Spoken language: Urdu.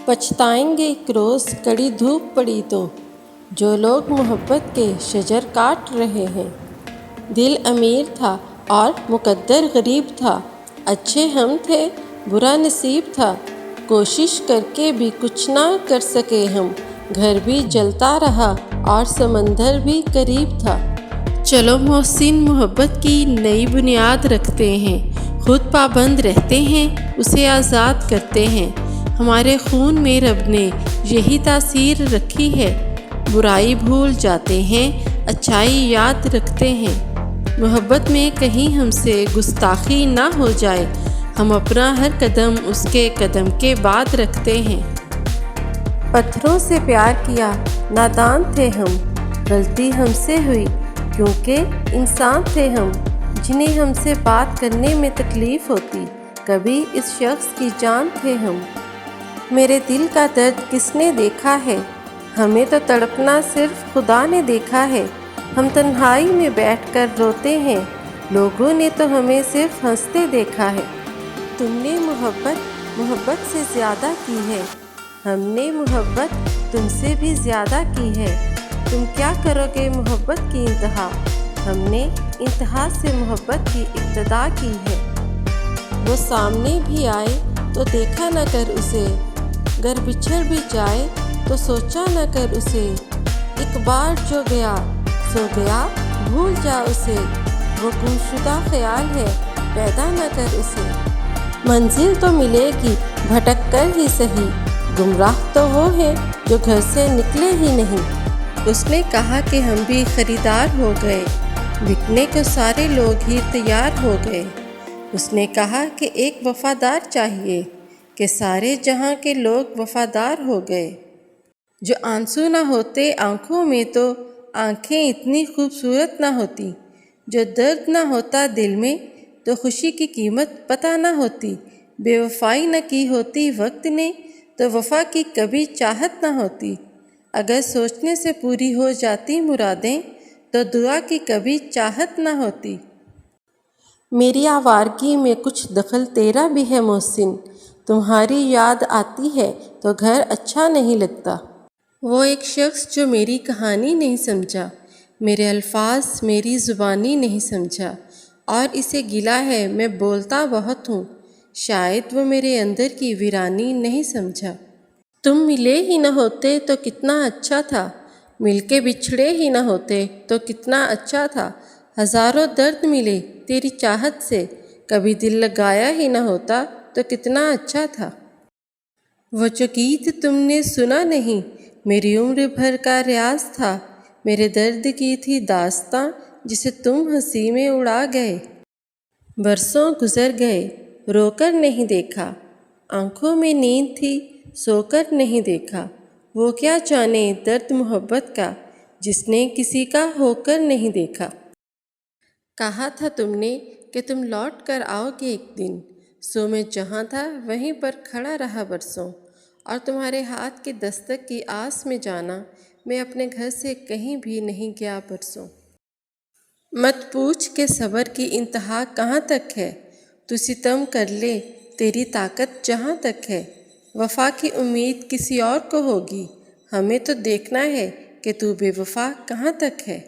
پچھتائیں گے ایک روز کڑی دھوپ پڑی تو، جو لوگ محبت کے شجر کاٹ رہے ہیں۔ دل امیر تھا اور مقدر غریب تھا، اچھے ہم تھے برا نصیب تھا، کوشش کر کے بھی کچھ نہ کر سکے ہم، گھر بھی جلتا رہا اور سمندر بھی قریب تھا۔ چلو محسن محبت کی نئی بنیاد رکھتے ہیں، خود پابند رہتے ہیں اسے آزاد کرتے ہیں۔ ہمارے خون میں رب نے یہی تاثیر رکھی ہے، برائی بھول جاتے ہیں اچھائی یاد رکھتے ہیں۔ محبت میں کہیں ہم سے گستاخی نہ ہو جائے، ہم اپنا ہر قدم اس کے قدم کے بعد رکھتے ہیں۔ پتھروں سے پیار کیا نادان تھے ہم، غلطی ہم سے ہوئی کیونکہ انسان تھے ہم، جنہیں ہم سے بات کرنے میں تکلیف ہوتی، کبھی اس شخص کی جان تھے ہم۔ میرے دل کا درد کس نے دیکھا ہے، ہمیں تو تڑپنا صرف خدا نے دیکھا ہے۔ ہم تنہائی میں بیٹھ کر روتے ہیں، لوگوں نے تو ہمیں صرف ہنستے دیکھا ہے۔ تم نے محبت سے زیادہ کی ہے، ہم نے محبت تم سے بھی زیادہ کی ہے۔ تم کیا کرو گے محبت کی انتہا، ہم نے انتہا سے محبت کی ابتدا کی ہے۔ وہ سامنے بھی آئے تو دیکھا نہ کر اسے، گر بچھڑ بھی جائے تو سوچا نہ کر اسے۔ ایک بار جو گیا سو گیا بھول جا اسے، وہ گم شدہ خیال ہے پیدا نہ کر اسے۔ منزل تو ملے گی بھٹک کر ہی سہی، گمراہ تو وہ ہے جو گھر سے نکلے ہی نہیں۔ اس نے کہا کہ ہم بھی خریدار ہو گئے، بکنے کو سارے لوگ ہی تیار ہو گئے۔ اس نے کہا کہ ایک وفادار چاہیے، کہ سارے جہاں کے لوگ وفادار ہو گئے۔ جو آنسو نہ ہوتے آنکھوں میں تو آنکھیں اتنی خوبصورت نہ ہوتی، جو درد نہ ہوتا دل میں تو خوشی کی قیمت پتہ نہ ہوتی، بے وفائی نہ کی ہوتی وقت نے تو وفا کی کبھی چاہت نہ ہوتی، اگر سوچنے سے پوری ہو جاتی مرادیں تو دعا کی کبھی چاہت نہ ہوتی۔ میری آوارگی میں کچھ دخل تیرا بھی ہے محسن، تمہاری یاد آتی ہے تو گھر اچھا نہیں لگتا۔ وہ ایک شخص جو میری کہانی نہیں سمجھا، میرے الفاظ میری زبانی نہیں سمجھا، اور اسے گلہ ہے میں بولتا بہت ہوں، شاید وہ میرے اندر کی ویرانی نہیں سمجھا۔ تم ملے ہی نہ ہوتے تو کتنا اچھا تھا، مل کے بچھڑے ہی نہ ہوتے تو کتنا اچھا تھا، ہزاروں درد ملے تیری چاہت سے، کبھی دل لگایا ہی نہ ہوتا تو کتنا اچھا تھا۔ وہ جو گیت تم نے سنا نہیں، میری عمر بھر کا ریاض تھا، میرے درد کی تھی داستاں جسے تم ہنسی میں اڑا گئے۔ برسوں گزر گئے رو کر نہیں دیکھا، آنکھوں میں نیند تھی سو کر نہیں دیکھا، وہ کیا جانے درد محبت کا جس نے کسی کا ہو کر نہیں دیکھا۔ کہا تھا تم نے کہ تم لوٹ کر آؤ گے ایک دن، سو میں جہاں تھا وہیں پر کھڑا رہا برسوں، اور تمہارے ہاتھ کے دستک کی آس میں جانا میں اپنے گھر سے کہیں بھی نہیں گیا برسوں۔ مت پوچھ کہ صبر کی انتہا کہاں تک ہے، تو ستم کر لے تیری طاقت جہاں تک ہے، وفا کی امید کسی اور کو ہوگی، ہمیں تو دیکھنا ہے کہ تو بے وفا کہاں تک ہے۔